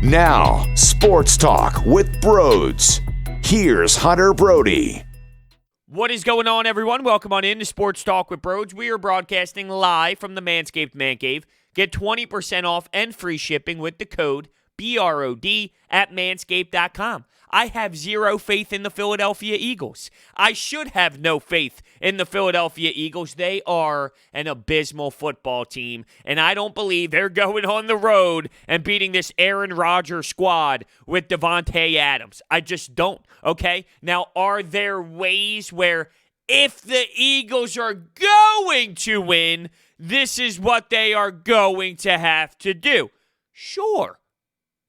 Now, Sports Talk with Brodes. Here's Hunter Brody. What is going on, everyone? Welcome on in to Sports Talk with Brodes. We are broadcasting live from the Manscaped Man Cave. Get 20% off and free shipping with the code BROD at manscaped.com. I have zero faith in the Philadelphia Eagles. I should have no faith in the Philadelphia Eagles. They are an abysmal football team, and I don't believe they're going on the road and beating this Aaron Rodgers squad with Devontae Adams. I just don't, okay? Now, are there ways where if the Eagles are going to win, this is what they are going to have to do? Sure.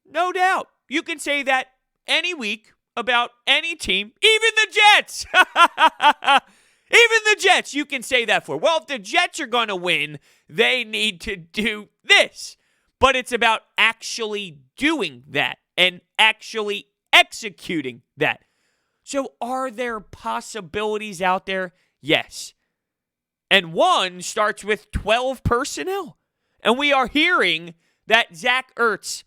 No doubt. You can say that any week about any team, even the Jets. Even the Jets, you can say that for. Well, if the Jets are going to win, they need to do this. But it's about actually doing that and actually executing that. So are there possibilities out there? Yes. And one starts with 12 personnel. And we are hearing that Zach Ertz,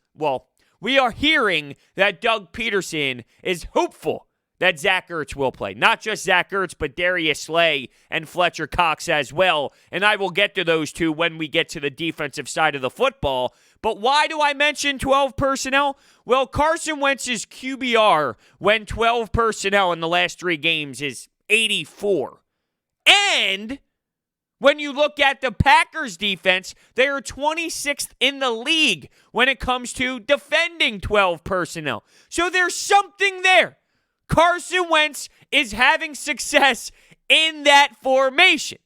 we are hearing that Doug Pederson is hopeful that Zach Ertz will play. Not just Zach Ertz, but Darius Slay and Fletcher Cox as well. And I will get to those two when we get to the defensive side of the football. But why do I mention 12 personnel? Well, Carson Wentz's QBR when 12 personnel in the last 3 games is 84. And when you look at the Packers defense, they are 26th in the league when it comes to defending 12 personnel. So there's something there. Carson Wentz is having success in that formation.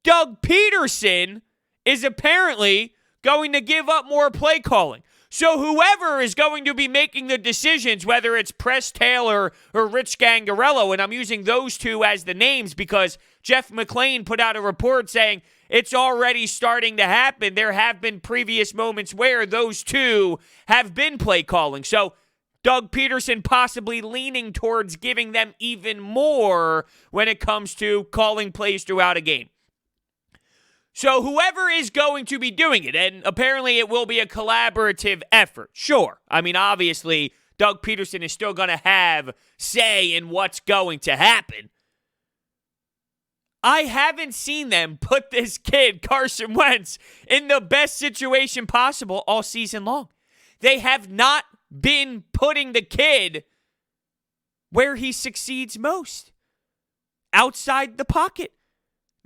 Doug Pederson is apparently going to give up more play calling. So whoever is going to be making the decisions, whether it's Press Taylor or Rich Gangarello, and I'm using those two as the names because Jeff McClain put out a report saying it's already starting to happen. There have been previous moments where those two have been play calling. So Doug Pederson possibly leaning towards giving them even more when it comes to calling plays throughout a game. So whoever is going to be doing it, and apparently it will be a collaborative effort, sure. I mean, obviously, Doug Pederson is still going to have say in what's going to happen. I haven't seen them put this kid, Carson Wentz, in the best situation possible all season long. They have not been putting the kid where he succeeds most, outside the pocket.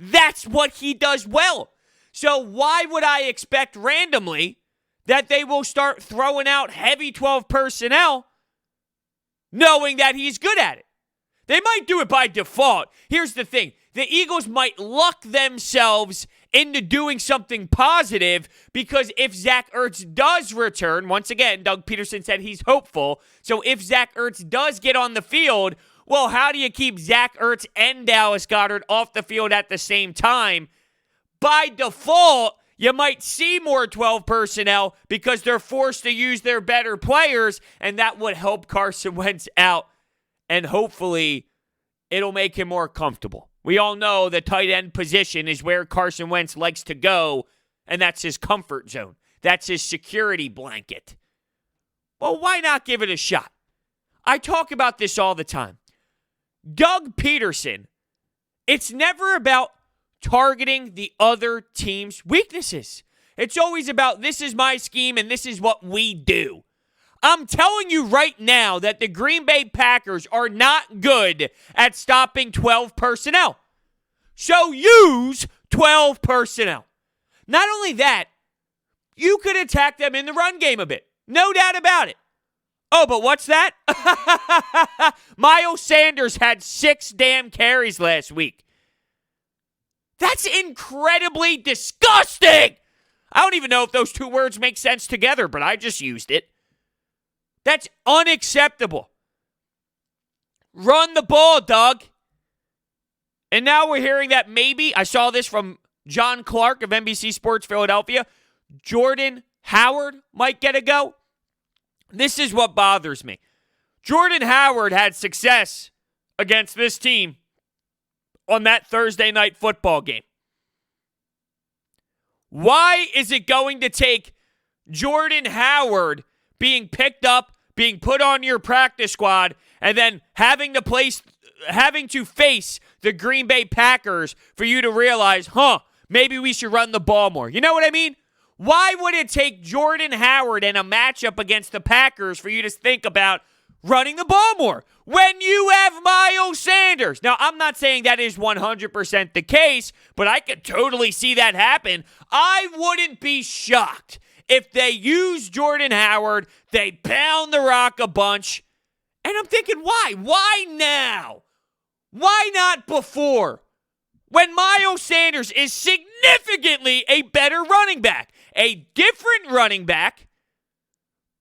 That's what he does well. So why would I expect randomly that they will start throwing out heavy 12 personnel knowing that he's good at it? They might do it by default. Here's the thing. The Eagles might luck themselves into doing something positive because if Zach Ertz does return, once again, Doug Pederson said he's hopeful. So if Zach Ertz does get on the field, well, how do you keep Zach Ertz and Dallas Goedert off the field at the same time? By default, you might see more 12 personnel because they're forced to use their better players, and that would help Carson Wentz out, and hopefully it'll make him more comfortable. We all know the tight end position is where Carson Wentz likes to go, and that's his comfort zone. That's his security blanket. Well, why not give it a shot? I talk about this all the time. Doug Pederson, it's never about targeting the other team's weaknesses. It's always about this is my scheme and this is what we do. I'm telling you right now that the Green Bay Packers are not good at stopping 12 personnel. So use 12 personnel. Not only that, you could attack them in the run game a bit. No doubt about it. Oh, but what's that? Miles Sanders had 6 damn carries last week. That's incredibly disgusting. I don't even know if those two words make sense together, but I just used it. That's unacceptable. Run the ball, Doug. And now we're hearing that maybe, I saw this from John Clark of NBC Sports Philadelphia, Jordan Howard might get a go. This is what bothers me. Jordan Howard had success against this team on that Thursday night football game. Why is it going to take Jordan Howard being picked up, being put on your practice squad, and then having to face the Green Bay Packers for you to realize, maybe we should run the ball more. You know what I mean? Why would it take Jordan Howard in a matchup against the Packers for you to think about running the ball more when you have Miles Sanders? Now, I'm not saying that is 100% the case, but I could totally see that happen. I wouldn't be shocked if they use Jordan Howard, they pound the rock a bunch, and I'm thinking, why? Why now? Why not before? When Miles Sanders is significantly a better running back, a different running back,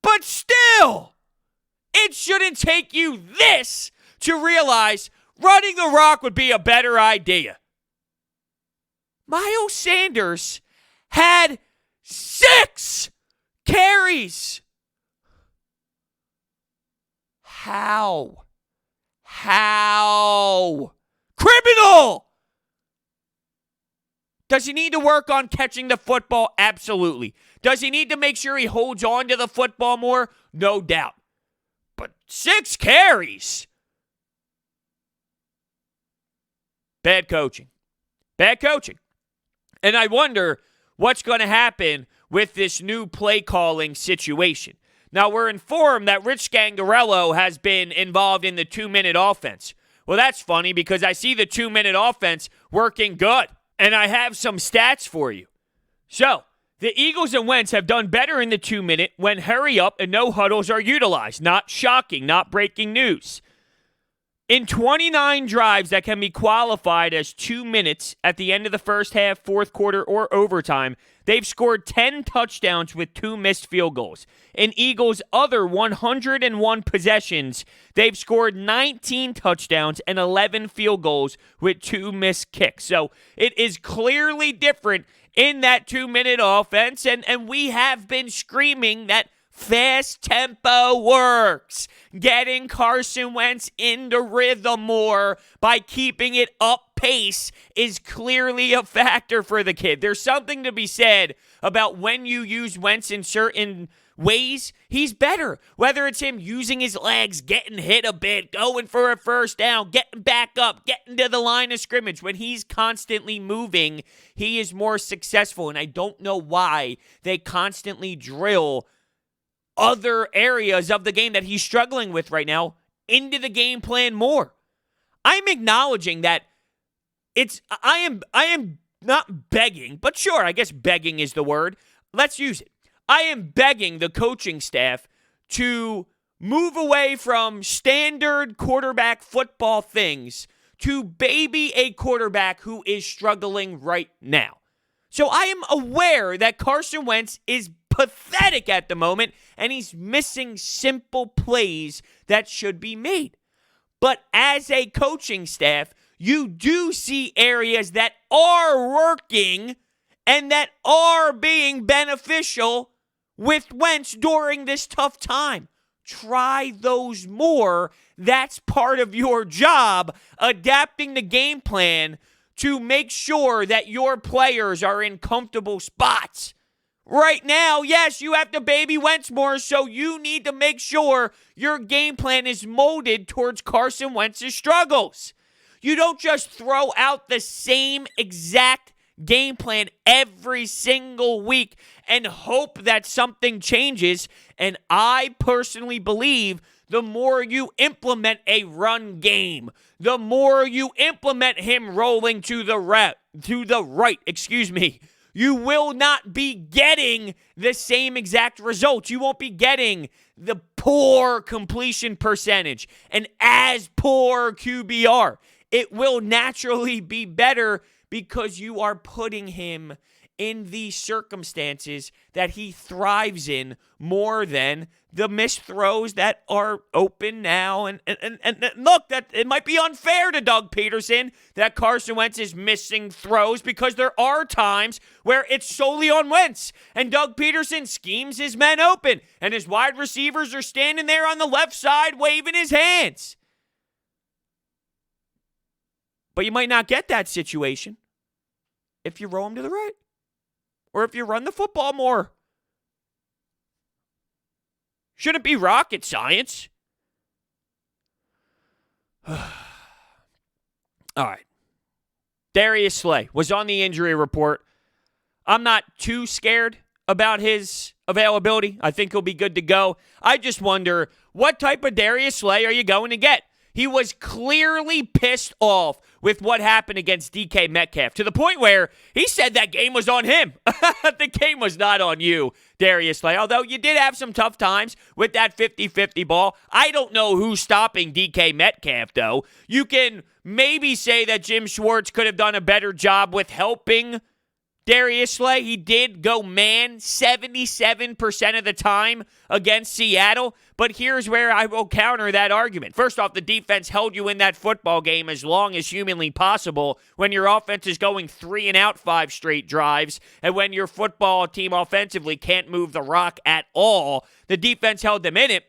but still, it shouldn't take you this to realize running the rock would be a better idea. Miles Sanders had 6 carries. How? Criminal! Does he need to work on catching the football? Absolutely. Does he need to make sure he holds on to the football more? No doubt. But 6 carries? Bad coaching. Bad coaching. And I wonder what's going to happen with this new play calling situation. Now, we're informed that Rich Scangarello has been involved in the 2-minute offense. Well, that's funny because I see the 2-minute offense working good. And I have some stats for you. So, the Eagles and Wentz have done better in the 2-minute when hurry up and no huddles are utilized. Not shocking, not breaking news. In 29 drives that can be qualified as 2 minutes at the end of the first half, fourth quarter, or overtime, they've scored 10 touchdowns with 2 missed field goals. In Eagles' other 101 possessions, they've scored 19 touchdowns and 11 field goals with 2 missed kicks. So it is clearly different in that 2-minute offense, and we have been screaming that fast tempo works. Getting Carson Wentz into rhythm more by keeping it up pace is clearly a factor for the kid. There's something to be said about when you use Wentz in certain ways, he's better. Whether it's him using his legs, getting hit a bit, going for a first down, getting back up, getting to the line of scrimmage. When he's constantly moving, he is more successful. And I don't know why they constantly drill other areas of the game that he's struggling with right now into the game plan more. I'm acknowledging that I am not begging, but sure, I guess begging is the word. Let's use it. I am begging the coaching staff to move away from standard quarterback football things to baby a quarterback who is struggling right now. So I am aware that Carson Wentz is pathetic at the moment, and he's missing simple plays that should be made. But as a coaching staff, you do see areas that are working and that are being beneficial with Wentz during this tough time. Try those more. That's part of your job, adapting the game plan to make sure that your players are in comfortable spots. Right now, yes, you have to baby Wentz more, so you need to make sure your game plan is molded towards Carson Wentz's struggles. You don't just throw out the same exact game plan every single week and hope that something changes. And I personally believe the more you implement a run game, the more you implement him rolling to the right, you will not be getting the same exact results. You won't be getting the poor completion percentage and as poor QBR. It will naturally be better because you are putting him in the circumstances that he thrives in more than the missed throws that are open now. And look, that it might be unfair to Doug Pederson that Carson Wentz is missing throws because there are times where it's solely on Wentz and Doug Pederson schemes his men open and his wide receivers are standing there on the left side waving his hands. But you might not get that situation if you roll him to the right or if you run the football more. Shouldn't be rocket science. All right. Darius Slay was on the injury report. I'm not too scared about his availability. I think he'll be good to go. I just wonder, what type of Darius Slay are you going to get? He was clearly pissed off with what happened against DK Metcalf, to the point where he said that game was on him. The game was not on you, Darius Slay, although you did have some tough times with that 50-50 ball. I don't know who's stopping DK Metcalf, though. You can maybe say that Jim Schwartz could have done a better job with helping Darius Slay. He did go man 77% of the time against Seattle, but here's where I will counter that argument. First off, the defense held you in that football game as long as humanly possible when your offense is going 3 and out 5 straight drives, and when your football team offensively can't move the rock at all. The defense held them in it.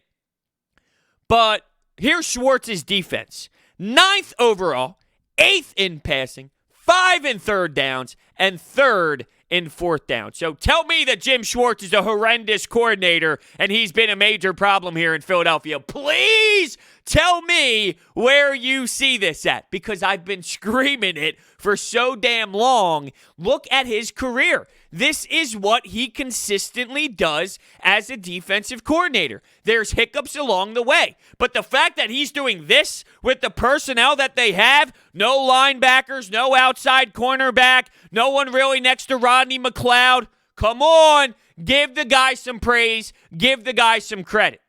But here's Schwartz's defense. 9th overall, 8th in passing, 5 in third downs, and 3rd in 4th down. So tell me that Jim Schwartz is a horrendous coordinator and he's been a major problem here in Philadelphia. Please tell me where you see this at, because I've been screaming it for so damn long. Look at his career. This is what he consistently does as a defensive coordinator. There's hiccups along the way. But the fact that he's doing this with the personnel that they have, no linebackers, no outside cornerback, no one really next to Rodney McLeod, come on, give the guy some praise, give the guy some credit.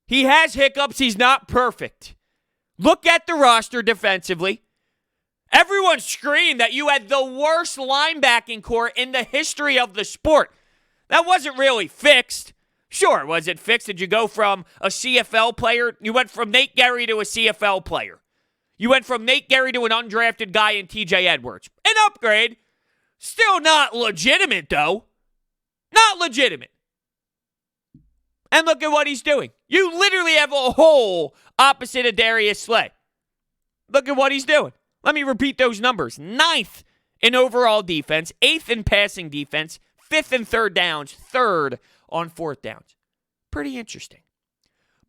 He has hiccups. He's not perfect. Look at the roster defensively. Everyone screamed that you had the worst linebacking core in the history of the sport. That wasn't really fixed. Sure, was it fixed? Did you go from a CFL player? You went from Nate Gerry to a CFL player. You went from Nate Gerry to an undrafted guy in TJ Edwards. An upgrade. Still not legitimate, though. Not legitimate. And look at what he's doing. You literally have a hole opposite of Darius Slay. Look at what he's doing. Let me repeat those numbers. 9th in overall defense, 8th in passing defense, 5th in third downs, 3rd on 4th downs. Pretty interesting.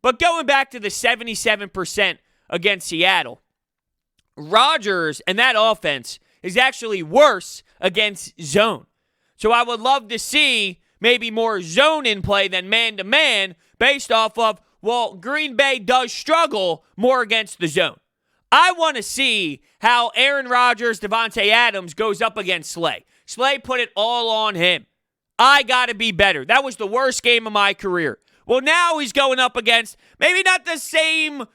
But going back to the 77% against Seattle, Rodgers and that offense is actually worse against zone. So I would love to see maybe more zone in play than man-to-man based off of, well, Green Bay does struggle more against the zone. I want to see how Aaron Rodgers, Devontae Adams goes up against Slay. Slay put it all on him. I got to be better. That was the worst game of my career. Well, now he's going up against maybe not the same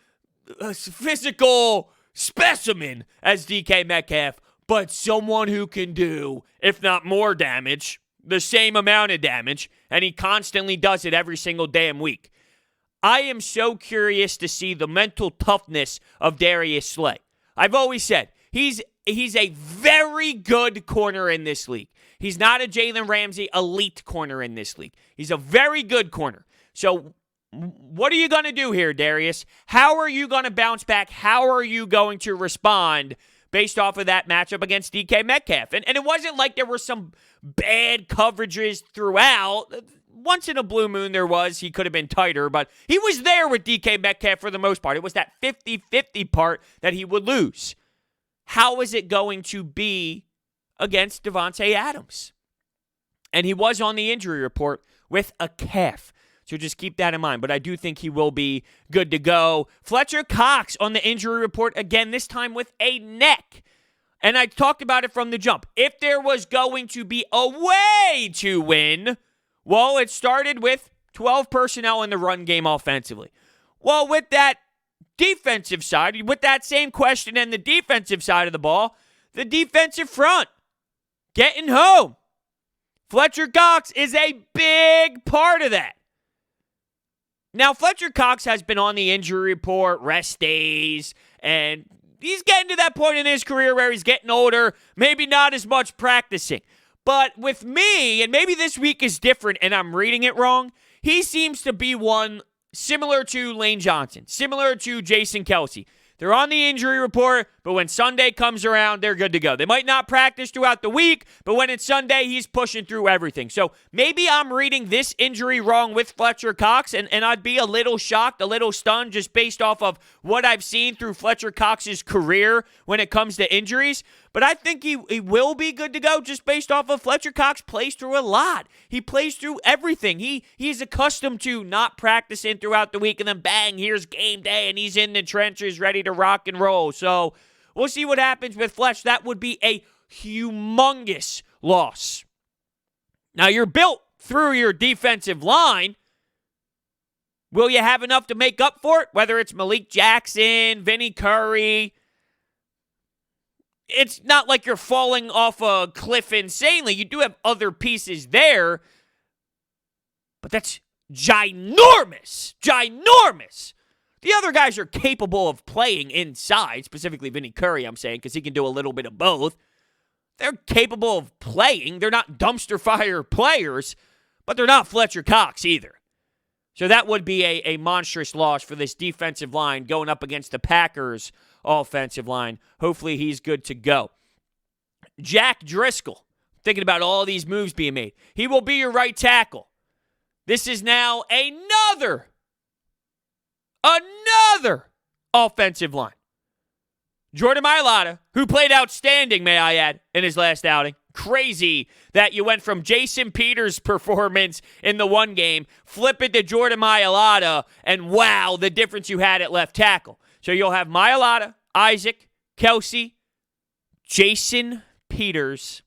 physical specimen as DK Metcalf, but someone who can do, if not more damage, the same amount of damage, and he constantly does it every single damn week. I am so curious to see the mental toughness of Darius Slay. I've always said, he's a very good corner in this league. He's not a Jalen Ramsey elite corner in this league. He's a very good corner. So what are you going to do here, Darius? How are you going to bounce back? How are you going to respond based off of that matchup against DK Metcalf? And it wasn't like there were some bad coverages throughout. Once in a blue moon there was. He could have been tighter, but he was there with DK Metcalf for the most part. It was that 50-50 part that he would lose. How is it going to be against Devontae Adams? And he was on the injury report with a calf. So just keep that in mind. But I do think he will be good to go. Fletcher Cox on the injury report again, this time with a neck. And I talked about it from the jump. If there was going to be a way to win, well, it started with 12 personnel in the run game offensively. Well, with that defensive side, with that same question and the defensive side of the ball, the defensive front getting home. Fletcher Cox is a big part of that. Now, Fletcher Cox has been on the injury report, rest days, and he's getting to that point in his career where he's getting older, maybe not as much practicing. But with me, and maybe this week is different and I'm reading it wrong, he seems to be one similar to Lane Johnson, similar to Jason Kelce. They're on the injury report, but when Sunday comes around, they're good to go. They might not practice throughout the week, but when it's Sunday, he's pushing through everything. So maybe I'm reading this injury wrong with Fletcher Cox, and I'd be a little shocked, a little stunned just based off of what I've seen through Fletcher Cox's career when it comes to injuries. But I think he will be good to go just based off of Fletcher Cox plays through a lot. He plays through everything. He's accustomed to not practicing throughout the week and then bang, here's game day and he's in the trenches ready to rock and roll. So we'll see what happens with Fletch. That would be a humongous loss. Now you're built through your defensive line. Will you have enough to make up for it? Whether it's Malik Jackson, Vinny Curry. It's not like you're falling off a cliff insanely. You do have other pieces there, but that's ginormous. Ginormous. The other guys are capable of playing inside, specifically Vinny Curry, I'm saying, because he can do a little bit of both. They're capable of playing. They're not dumpster fire players, but they're not Fletcher Cox either. So that would be a monstrous loss for this defensive line going up against the Packers' offensive line. Hopefully he's good to go. Jack Driscoll, thinking about all these moves being made. He will be your right tackle. This is now another offensive line. Jordan Mailata, who played outstanding, may I add, in his last outing. Crazy that you went from Jason Peters' performance in the one game, flip it to Jordan Mailata, and wow, the difference you had at left tackle. So you'll have Mailata, Isaac, Kelsey, Jason Peters,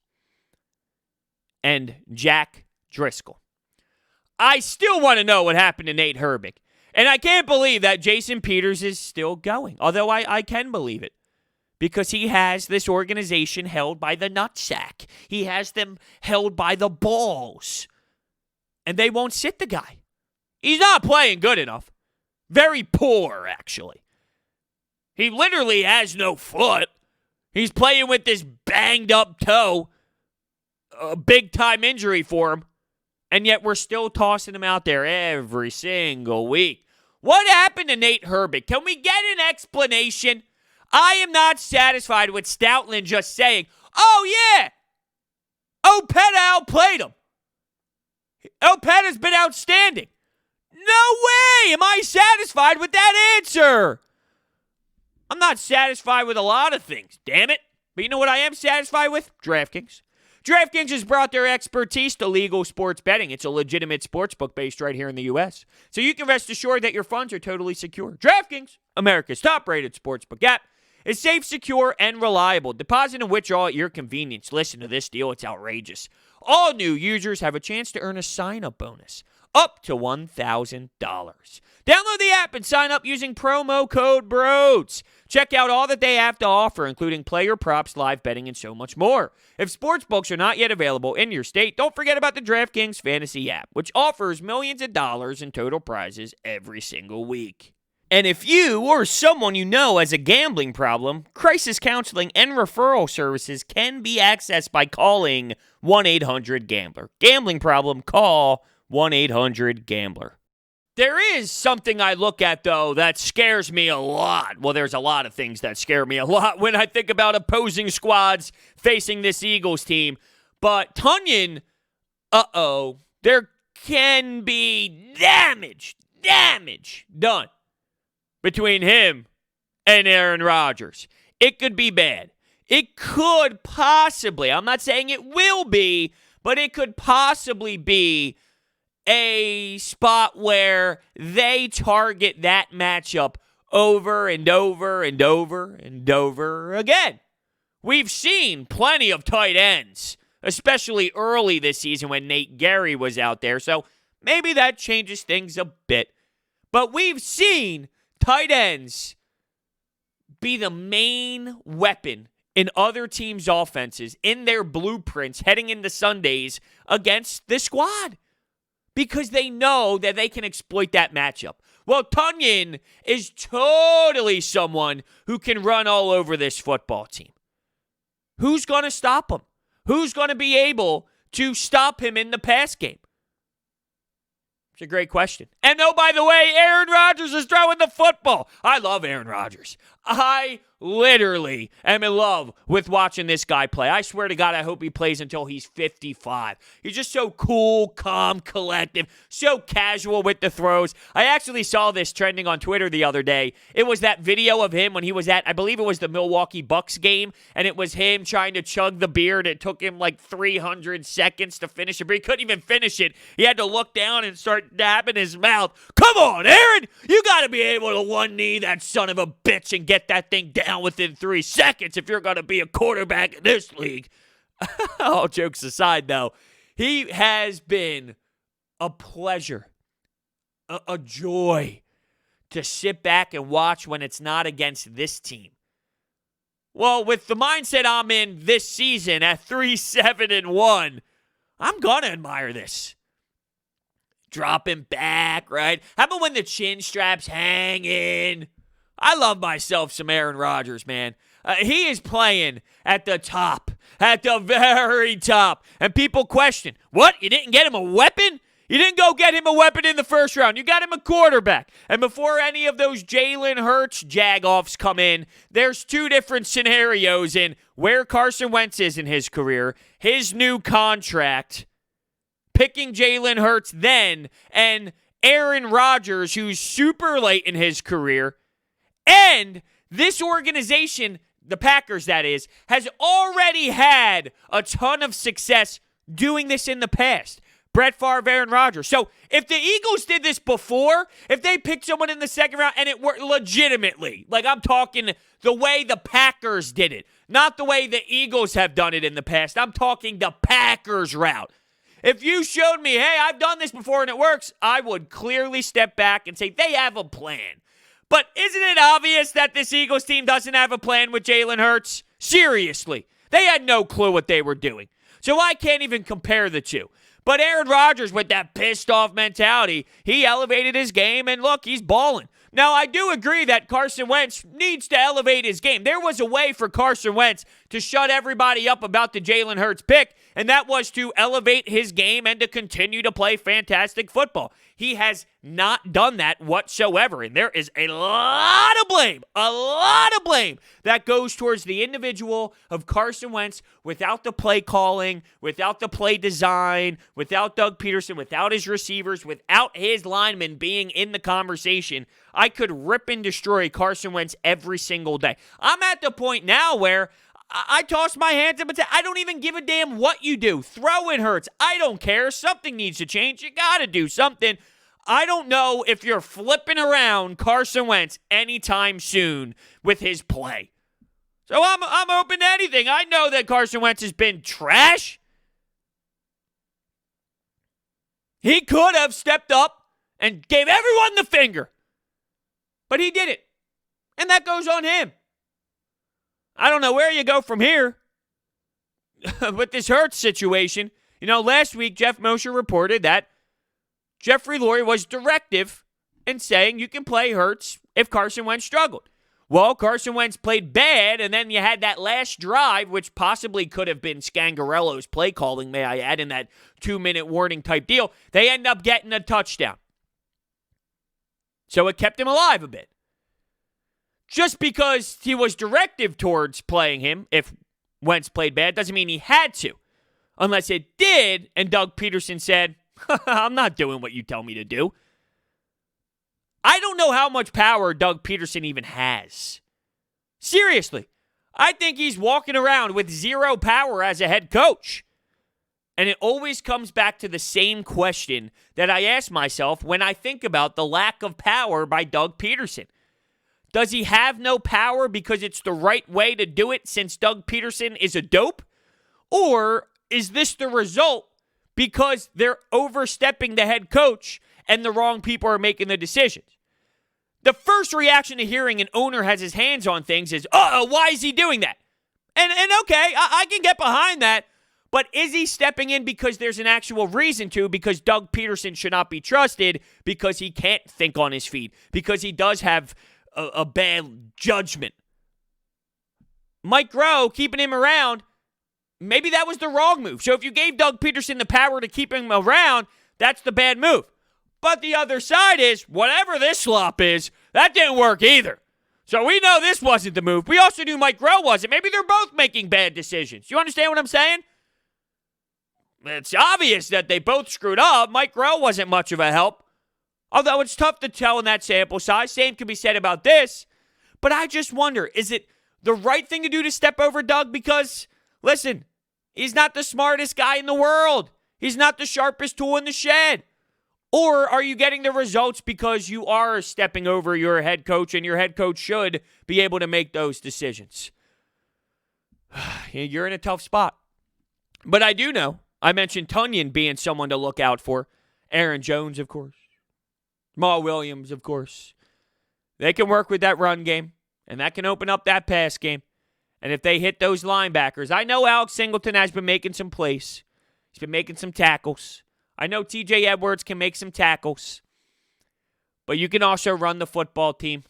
and Jack Driscoll. I still want to know what happened to Nate Herbig. And I can't believe that Jason Peters is still going, although I can believe it. Because he has this organization held by the nutsack. He has them held by the balls. And they won't sit the guy. He's not playing good enough. Very poor, actually. He literally has no foot. He's playing with this banged up toe. A big-time injury for him. And yet we're still tossing him out there every single week. What happened to Nate Herbig? Can we get an explanation? I am not satisfied with Stoutland just saying, oh, yeah, Opeta outplayed him. Opeta's been outstanding. No way am I satisfied with that answer. I'm not satisfied with a lot of things, damn it. But you know what I am satisfied with? DraftKings. DraftKings has brought their expertise to legal sports betting. It's a legitimate sports book based right here in the U.S. So you can rest assured that your funds are totally secure. DraftKings, America's top-rated sportsbook app, is safe, secure, and reliable. Deposit and withdrawal at your convenience. Listen to this deal. It's outrageous. All new users have a chance to earn a sign-up bonus up to $1,000. Download the app and sign up using promo code BRODES. Check out all that they have to offer, including player props, live betting, and so much more. If sportsbooks are not yet available in your state, don't forget about the DraftKings Fantasy app, which offers millions of dollars in total prizes every single week. And if you or someone you know has a gambling problem, crisis counseling and referral services can be accessed by calling 1-800-GAMBLER. Gambling problem, call 1-800-GAMBLER. There is something I look at, though, that scares me a lot. Well, there's a lot of things that scare me a lot when I think about opposing squads facing this Eagles team. But Tunyon, there can be damage done between him and Aaron Rodgers. It could be bad. It could possibly, I'm not saying it will be, but it could possibly be a spot where they target that matchup over and over and over and over again. We've seen plenty of tight ends, especially early this season when Nate Gary was out there, so maybe that changes things a bit. But we've seen tight ends be the main weapon in other teams' offenses in their blueprints heading into Sundays against this squad because they know that they can exploit that matchup. Well, Tunyon is totally someone who can run all over this football team. Who's going to stop him? Who's going to be able to stop him in the pass game? It's a great question. And oh, by the way, Aaron Rodgers is throwing the football. I love Aaron Rodgers. I literally am in love with watching this guy play. I swear to God, I hope he plays until he's 55. He's just so cool, calm, collective, so casual with the throws. I actually saw this trending on Twitter the other day. It was that video of him when he was at, I believe it was the Milwaukee Bucks game, and it was him trying to chug the beer, and it took him like 300 seconds to finish it, but he couldn't even finish it. He had to look down and start dabbing his mouth. Come on, Aaron! You got to be able to one knee that son of a bitch and get that thing down within 3 seconds if you're going to be a quarterback in this league. All jokes aside, though, he has been a pleasure, a joy to sit back and watch when it's not against this team. Well, with the mindset I'm in this season at 3-7-1, I'm going to admire this. Dropping back, right? How about when the chin strap's hanging? I love myself some Aaron Rodgers, man. He is playing at the top, at the very top. And people question, what? You didn't get him a weapon? You didn't go get him a weapon in the first round. You got him a quarterback. And before any of those Jalen Hurts jagoffs come in, there's two different scenarios in where Carson Wentz is in his career, his new contract, picking Jalen Hurts then, and Aaron Rodgers, who's super late in his career. And this organization, the Packers that is, has already had a ton of success doing this in the past. Brett Favre, Aaron Rodgers. So if the Eagles did this before, if they picked someone in the second round and it worked legitimately, like I'm talking the way the Packers did it, not the way the Eagles have done it in the past. I'm talking the Packers route. If you showed me, hey, I've done this before and it works, I would clearly step back and say they have a plan. But isn't it obvious that this Eagles team doesn't have a plan with Jalen Hurts? Seriously. They had no clue what they were doing. So I can't even compare the two. But Aaron Rodgers, with that pissed-off mentality, he elevated his game, and look, he's balling. Now, I do agree that Carson Wentz needs to elevate his game. There was a way for Carson Wentz to shut everybody up about the Jalen Hurts pick, and that was to elevate his game and to continue to play fantastic football. He has not done that whatsoever, and there is a lot of blame that goes towards the individual of Carson Wentz without the play calling, without the play design, without Doug Pederson, without his receivers, without his linemen being in the conversation. I could rip and destroy Carson Wentz every single day. I'm at the point now where I toss my hands up and say, I don't even give a damn what you do. Throw it hurts. I don't care. Something needs to change. You got to do something. I don't know if you're flipping around Carson Wentz anytime soon with his play. So I'm open to anything. I know that Carson Wentz has been trash. He could have stepped up and gave everyone the finger. But he didn't. And that goes on him. I don't know where you go from here with this Hurts situation. You know, last week, Jeff Mosher reported that Jeffrey Lurie was directive in saying you can play Hurts if Carson Wentz struggled. Well, Carson Wentz played bad, and then you had that last drive, which possibly could have been Scangarello's play calling, may I add, in that 2-minute warning type deal. They end up getting a touchdown. So it kept him alive a bit. Just because he was directive towards playing him, if Wentz played bad, doesn't mean he had to. Unless it did, and Doug Pederson said, I'm not doing what you tell me to do. I don't know how much power Doug Pederson even has. Seriously. I think he's walking around with zero power as a head coach. And it always comes back to the same question that I ask myself when I think about the lack of power by Doug Pederson. Does he have no power because it's the right way to do it since Doug Pederson is a dope? Or is this the result because they're overstepping the head coach and the wrong people are making the decisions? The first reaction to hearing an owner has his hands on things is, why is he doing that? And okay, I can get behind that. But is he stepping in because there's an actual reason to? Because Doug Pederson should not be trusted because he can't think on his feet, because he does have a bad judgment. Mike Groh, keeping him around, maybe that was the wrong move. So if you gave Doug Pederson the power to keep him around, that's the bad move. But the other side is, whatever this slop is, that didn't work either. So we know this wasn't the move. We also knew Mike Groh wasn't. Maybe they're both making bad decisions. You understand what I'm saying? It's obvious that they both screwed up. Mike Groh wasn't much of a help. Although it's tough to tell in that sample size. Same can be said about this. But I just wonder, is it the right thing to do to step over Doug? Because, listen, he's not the smartest guy in the world. He's not the sharpest tool in the shed. Or are you getting the results because you are stepping over your head coach and your head coach should be able to make those decisions? You're in a tough spot. But I do know, I mentioned Tunyon being someone to look out for. Aaron Jones, of course. Jamal Williams, of course. They can work with that run game, and that can open up that pass game. And if they hit those linebackers, I know Alex Singleton has been making some plays. He's been making some tackles. I know TJ Edwards can make some tackles. But you can also run the football team.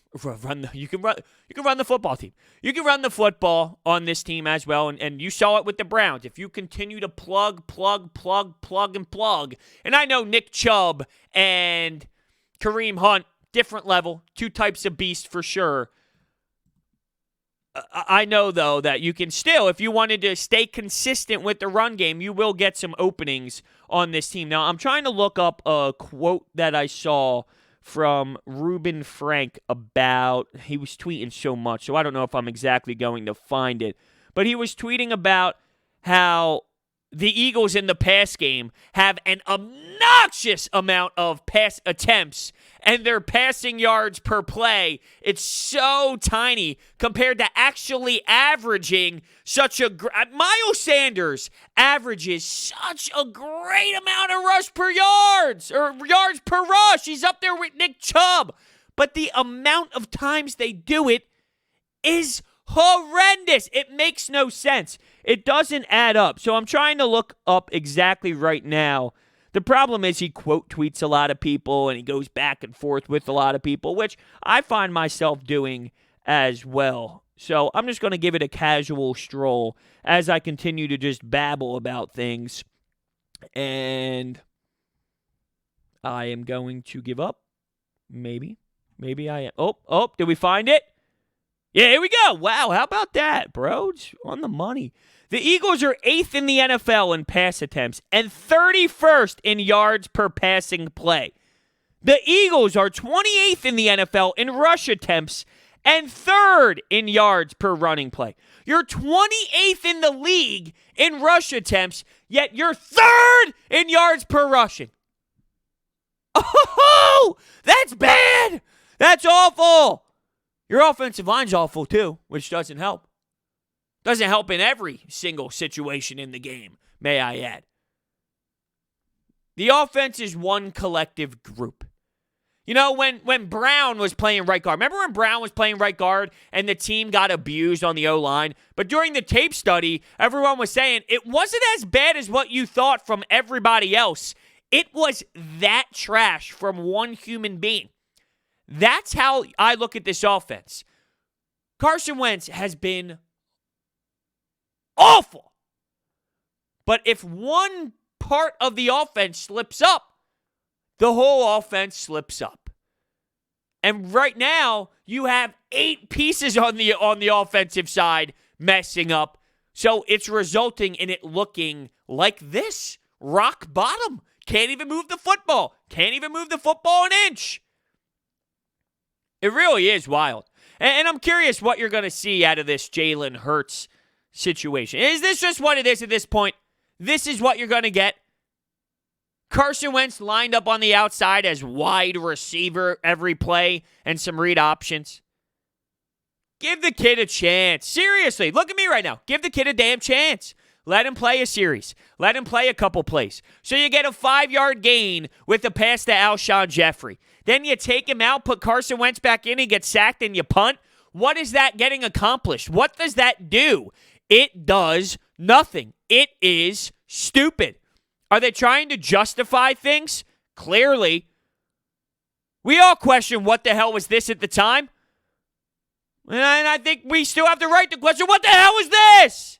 You can run the football team. You can run the football on this team as well, and you saw it with the Browns. If you continue to plug, and plug, and I know Nick Chubb and Kareem Hunt, different level, two types of beast for sure. I know, though, that you can still, if you wanted to stay consistent with the run game, you will get some openings on this team. Now, I'm trying to look up a quote that I saw from Reuben Frank about, he was tweeting so much, so I don't know if I'm exactly going to find it, but he was tweeting about how the Eagles in the pass game have an obnoxious amount of pass attempts, and their passing yards per play, it's so tiny compared to actually averaging such a... Miles Sanders averages such a great amount of rush per yards, or yards per rush. He's up there with Nick Chubb. But the amount of times they do it is horrendous. It makes no sense. It doesn't add up. So I'm trying to look up exactly right now. The problem is he quote tweets a lot of people and he goes back and forth with a lot of people, which I find myself doing as well. So I'm just going to give it a casual stroll as I continue to just babble about things. And I am going to give up. Maybe I am. Oh, did we find it? Yeah, here we go. Wow, how about that, Brodes? On the money. The Eagles are 8th in the NFL in pass attempts and 31st in yards per passing play. The Eagles are 28th in the NFL in rush attempts and 3rd in yards per running play. You're 28th in the league in rush attempts, yet you're 3rd in yards per rushing. Oh, that's bad. That's awful. Your offensive line's awful too, which doesn't help. Doesn't help in every single situation in the game, may I add. The offense is one collective group. You know, when Brown was playing right guard, remember when Brown was playing right guard and the team got abused on the O-line? But during the tape study, everyone was saying it wasn't as bad as what you thought from everybody else. It was that trash from one human being. That's how I look at this offense. Carson Wentz has been awful. But if one part of the offense slips up, the whole offense slips up. And right now, you have 8 pieces on the offensive side messing up. So it's resulting in it looking like this. Rock bottom. Can't even move the football. Can't even move the football an inch. It really is wild. And I'm curious what you're going to see out of this Jalen Hurts situation. Is this just what it is at this point? This is what you're going to get? Carson Wentz lined up on the outside as wide receiver every play and some read options. Give the kid a chance. Seriously, look at me right now. Give the kid a damn chance. Let him play a series. Let him play a couple plays. So you get a 5-yard gain with the pass to Alshon Jeffrey. Then you take him out, put Carson Wentz back in, he gets sacked, and you punt. What is that getting accomplished? What does that do? It does nothing. It is stupid. Are they trying to justify things? Clearly. We all question what the hell was this at the time. And I think we still have the right to question what the hell was this?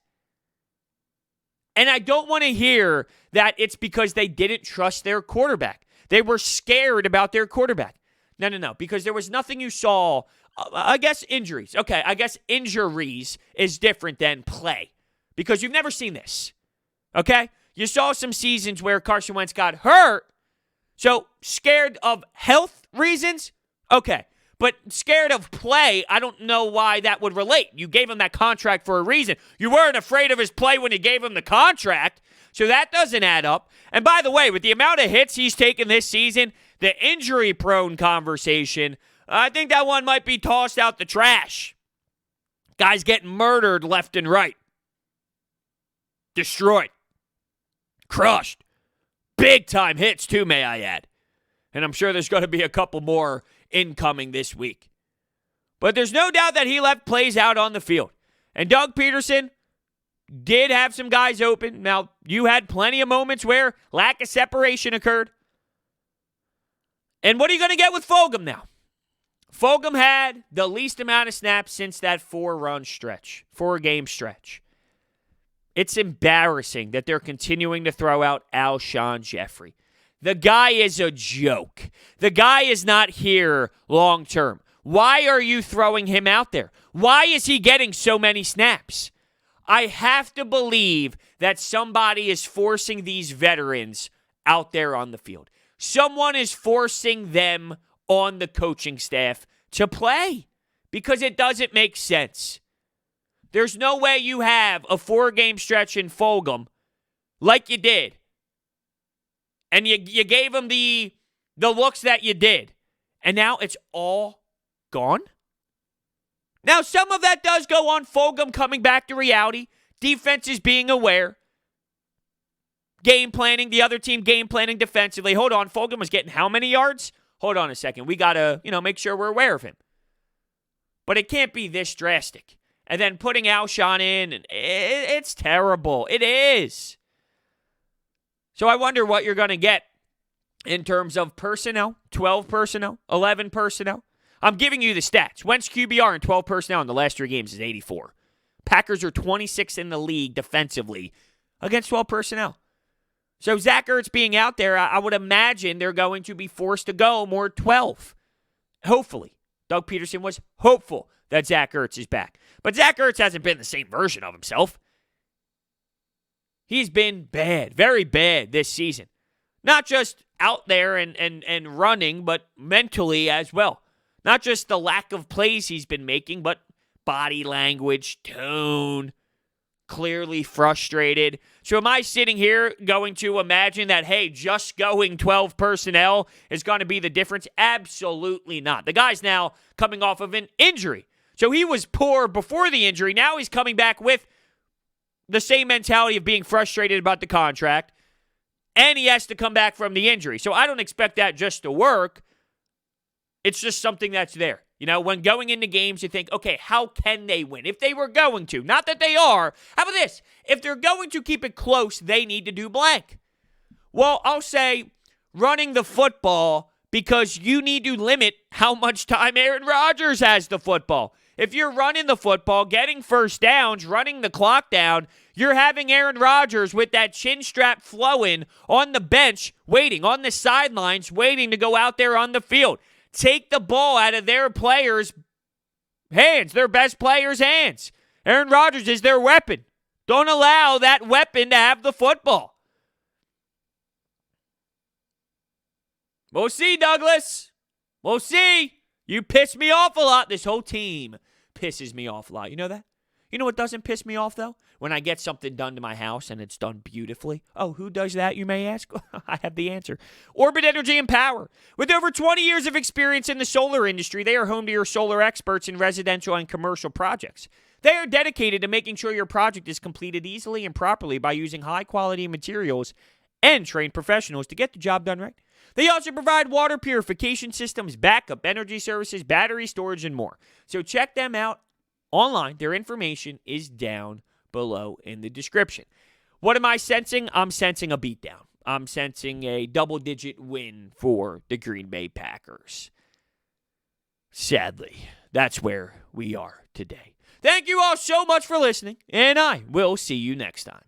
And I don't want to hear that it's because they didn't trust their quarterback. They were scared about their quarterback. No. Because there was nothing you saw I guess injuries. Okay, I guess injuries is different than play because you've never seen this. Okay? You saw some seasons where Carson Wentz got hurt, so scared of health reasons? Okay. But scared of play, I don't know why that would relate. You gave him that contract for a reason. You weren't afraid of his play when you gave him the contract, so that doesn't add up. And by the way, with the amount of hits he's taken this season, the injury-prone conversation, I think that one might be tossed out the trash. Guys getting murdered left and right. Destroyed. Crushed. Big-time hits, too, may I add. And I'm sure there's going to be a couple more incoming this week. But there's no doubt that he left plays out on the field. And Doug Pederson did have some guys open. Now, you had plenty of moments where lack of separation occurred. And what are you going to get with Fulgham now? Fulgham had the least amount of snaps since that 4-game stretch. It's embarrassing that they're continuing to throw out Alshon Jeffrey. The guy is a joke. The guy is not here long term. Why are you throwing him out there? Why is he getting so many snaps? I have to believe that somebody is forcing these veterans out there on the field. Someone is forcing them on the coaching staff to play because it doesn't make sense. There's no way you have a 4-game stretch in Fulgham like you did. And you gave him the looks that you did. And now it's all gone? Now, some of that does go on Fulgham coming back to reality. Defenses being aware. Game planning, the other team game planning defensively. Hold on, Fulgham was getting how many yards? Hold on a second. We got to, make sure we're aware of him. But it can't be this drastic. And then putting Alshon in, it's terrible. It is. So I wonder what you're going to get in terms of personnel, 12 personnel, 11 personnel. I'm giving you the stats. Wentz QBR in 12 personnel in the last 3 games is 84. Packers are 26th in the league defensively against 12 personnel. So Zach Ertz being out there, I would imagine they're going to be forced to go more 12. Hopefully. Doug Pederson was hopeful that Zach Ertz is back. But Zach Ertz hasn't been the same version of himself. He's been bad, very bad this season. Not just out there and running, but mentally as well. Not just the lack of plays he's been making, but body language, tone, clearly frustrated. So am I sitting here going to imagine that, hey, just going 12 personnel is going to be the difference? Absolutely not. The guy's now coming off of an injury. So he was poor before the injury. Now he's coming back with the same mentality of being frustrated about the contract, and he has to come back from the injury. So I don't expect that just to work. It's just something that's there. When going into games, you think, okay, how can they win? If they were going to, not that they are. How about this? If they're going to keep it close, they need to do blank. Well, I'll say running the football because you need to limit how much time Aaron Rodgers has the football. If you're running the football, getting first downs, running the clock down, you're having Aaron Rodgers with that chin strap flowing on the bench, waiting, on the sidelines, waiting to go out there on the field. Take the ball out of their players' hands, their best players' hands. Aaron Rodgers is their weapon. Don't allow that weapon to have the football. We'll see, Douglas. We'll see. You piss me off a lot. This whole team pisses me off a lot. You know that? You know what doesn't piss me off, though? When I get something done to my house and it's done beautifully. Oh, who does that, you may ask? I have the answer. Orbit Energy and Power. With over 20 years of experience in the solar industry, they are home to your solar experts in residential and commercial projects. They are dedicated to making sure your project is completed easily and properly by using high-quality materials and trained professionals to get the job done right. They also provide water purification systems, backup energy services, battery storage, and more. So check them out online. Their information is down below in the description. What am I sensing? I'm sensing a beatdown. I'm sensing a double-digit win for the Green Bay Packers. Sadly, that's where we are today. Thank you all so much for listening, and I will see you next time.